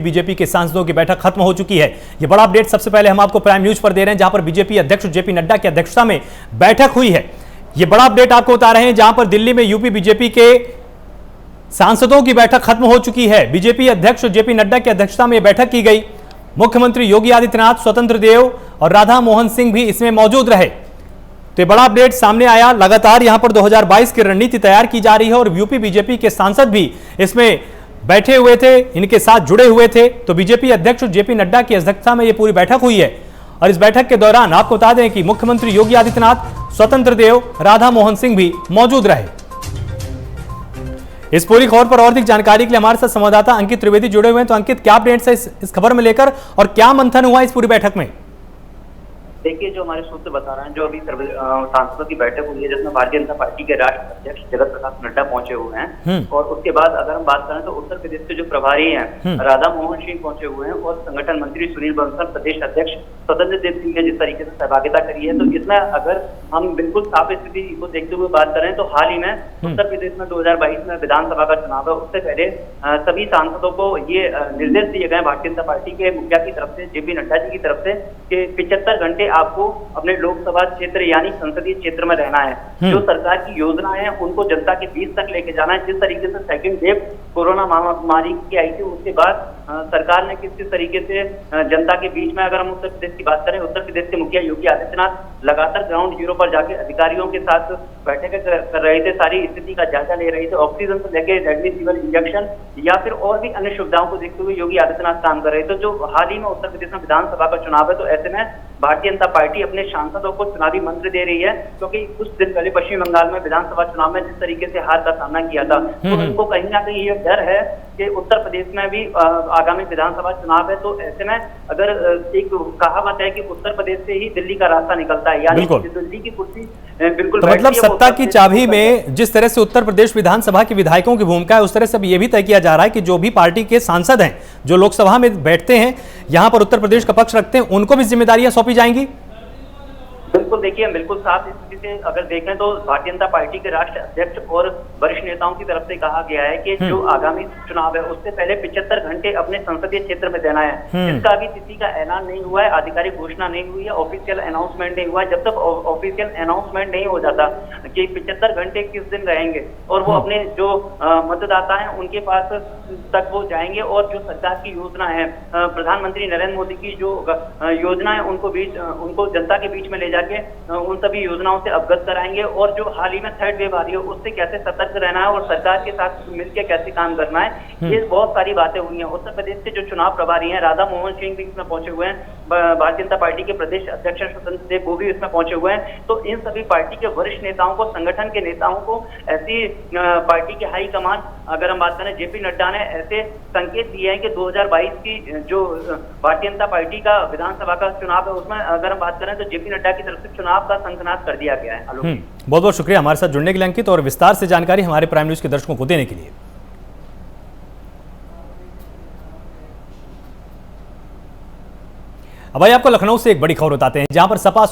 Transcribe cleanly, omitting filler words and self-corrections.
BJP के सांसदों की बैठक खत्म हो चुकी है। यह बड़ा अपडेट सबसे पहले हम आपको प्राइम न्यूज पर दे रहे हैं, जहां पर बीजेपी अध्यक्ष जेपी नड्डा की अध्यक्षता में बैठक हुई है। यह बड़ा अपडेट आपको बता रहे हैं, जहां पर दिल्ली में यूपी बीजेपी के सांसदों की बैठक खत्म हो चुकी है। बीजेपी अध्यक्ष जेपी नड्डा की अध्यक्षता में बैठक की गई। मुख्यमंत्री योगी आदित्यनाथ, स्वतंत्र देव और राधा मोहन सिंह भी इसमें मौजूद रहे। तो बड़ा अपडेट सामने आया। लगातार यहां पर 2022 की रणनीति तैयार की जा रही है और यूपी बीजेपी के सांसद भी इसमें बैठे हुए थे, इनके साथ जुड़े हुए थे। तो बीजेपी अध्यक्ष जेपी नड्डा की अध्यक्षता में यह पूरी बैठक हुई है और इस बैठक के दौरान आपको बता दें कि मुख्यमंत्री योगी आदित्यनाथ, स्वतंत्र देव, राधा मोहन सिंह भी मौजूद रहे। इस पूरी खबर पर और अधिक जानकारी के लिए हमारे साथ संवाददाता अंकित त्रिवेदी जुड़े हुए हैं। तो अंकित, क्या अपडेट्स है इस खबर में लेकर और क्या मंथन हुआ इस पूरी बैठक में? देखिए, जो हमारे सूत्र बता रहे हैं, जो अभी सांसदों की बैठक हुई है जिसमें भारतीय जनता पार्टी के राष्ट्रीय अध्यक्ष जगत प्रकाश नड्डा पहुंचे हुए हैं और उसके बाद अगर हम बात करें तो उत्तर प्रदेश के जो प्रभारी हैं राधा मोहन सिंह पहुंचे हुए हैं और संगठन मंत्री सुनील बंसल, प्रदेश अध्यक्ष स्वतंत्र देव सिंह ने जिस तरीके से सहभागिता करी है, तो इसमें अगर हम बिल्कुल साफ स्थिति को देखते हुए बात करें तो हाल ही में उत्तर प्रदेश में 2022 में विधानसभा का चुनाव है। उससे पहले सभी सांसदों को ये निर्देश दिए गए भारतीय जनता पार्टी के मुखिया की तरफ से, जेपी नड्डा जी की तरफ से, कि 75 घंटे आपको अपने लोकसभा क्षेत्र यानी संसदीय क्षेत्र में रहना है। जो सरकार की योजना है उनको जनता के बीच तक लेके जाना है। जिस तरीके से सेकंड वेव कोरोना महामारी की आई थी, उसके बाद सरकार ने किस तरीके से जनता के बीच में, अगर हम उत्तर प्रदेश की बात करें, उत्तर प्रदेश के मुखिया योगी आदित्यनाथ लगातार ग्राउंड जीरो पर जाके अधिकारियों के साथ बैठकें कर रहे थे, सारी स्थिति का जायजा ले रहे थे। ऑक्सीजन से लेकर रेमडेसिविर इंजेक्शन या फिर और भी अन्य सुविधाओं को देखते हुए योगी आदित्यनाथ काम कर रहे थे। जो हाल ही में उत्तर प्रदेश में विधानसभा का चुनाव है, तो ऐसे में भारतीय जनता पार्टी अपने सांसदों को चुनावी मंत्र दे रही है, क्योंकि कुछ दिन पहले पश्चिम बंगाल में विधानसभा चुनाव में जिस तरीके से हार का सामना किया था, तो उनको कहीं ना कहीं ये डर है कि उत्तर प्रदेश में भी आगामी विधानसभा चुनाव है। तो ऐसे में अगर एक कहावत है कि उत्तर प्रदेश से ही दिल्ली का रास्ता निकलता है, यानी दिल्ली की कुर्सी बिल्कुल, तो मतलब सत्ता की चाबी में जिस तरह से उत्तर प्रदेश विधानसभा के विधायकों की भूमिका है, उस तरह से अब यह भी तय किया जा रहा है कि जो भी पार्टी के सांसद हैं, जो लोकसभा में बैठते हैं, यहां पर उत्तर प्रदेश का पक्ष रखते हैं, उनको भी जिम्मेदारियां सौंपी जाएंगी। बिल्कुल, देखिए, बिल्कुल साफ स्थिति से अगर देखें तो भारतीय जनता पार्टी के राष्ट्रीय अध्यक्ष और वरिष्ठ नेताओं की तरफ से कहा गया है कि जो आगामी चुनाव है उससे पहले 75 घंटे अपने संसदीय क्षेत्र में देना है। इसका अभी तिथि का ऐलान नहीं हुआ है, आधिकारिक घोषणा नहीं हुई है, ऑफिशियल अनाउंसमेंट नहीं हुआ है। जब तक ऑफिशियल अनाउंसमेंट नहीं हो जाता कि 75 घंटे किस दिन रहेंगे और वो अपने जो मतदाता है उनके पास तक वो जाएंगे और जो सरकार की योजना है, प्रधानमंत्री नरेंद्र मोदी की जो योजना है, उनको जनता के बीच में ले जाके उन सभी योजनाओं से अवगत कराएंगे और जो हाल ही में थर्ड वेव आ रही है उससे कैसे सतर्क रहना है और सरकार के साथ मिलकर कैसे काम करना है, ये बहुत सारी बातें हुई हैं। उत्तर प्रदेश के जो चुनाव प्रभारी हैं राधा मोहन सिंह भी इसमें पहुंचे हुए हैं, भारतीय जनता पार्टी के प्रदेश अध्यक्ष स्वतंत्र देव वो भी इसमें पहुंचे हुए हैं। तो इन सभी पार्टी के वरिष्ठ नेताओं को, संगठन के नेताओं को, ऐसी पार्टी के हाईकमान, अगर हम बात करें, जेपी नड्डा ने ऐसे संकेत दिए हैं कि 2022 की जो भारतीय जनता पार्टी का विधानसभा का चुनाव है उसमें अगर हम बात करें तो जेपी नड्डा की तरफ से चुनाव का शंखनाद कर दिया गया है। बहुत बहुत शुक्रिया हमारे साथ जुड़ने के लिए अंकित, और विस्तार से जानकारी हमारे प्राइम न्यूज के दर्शकों को देने के लिए। अब भाई आपको लखनऊ से एक बड़ी खबर बताते हैं, जहां पर सपा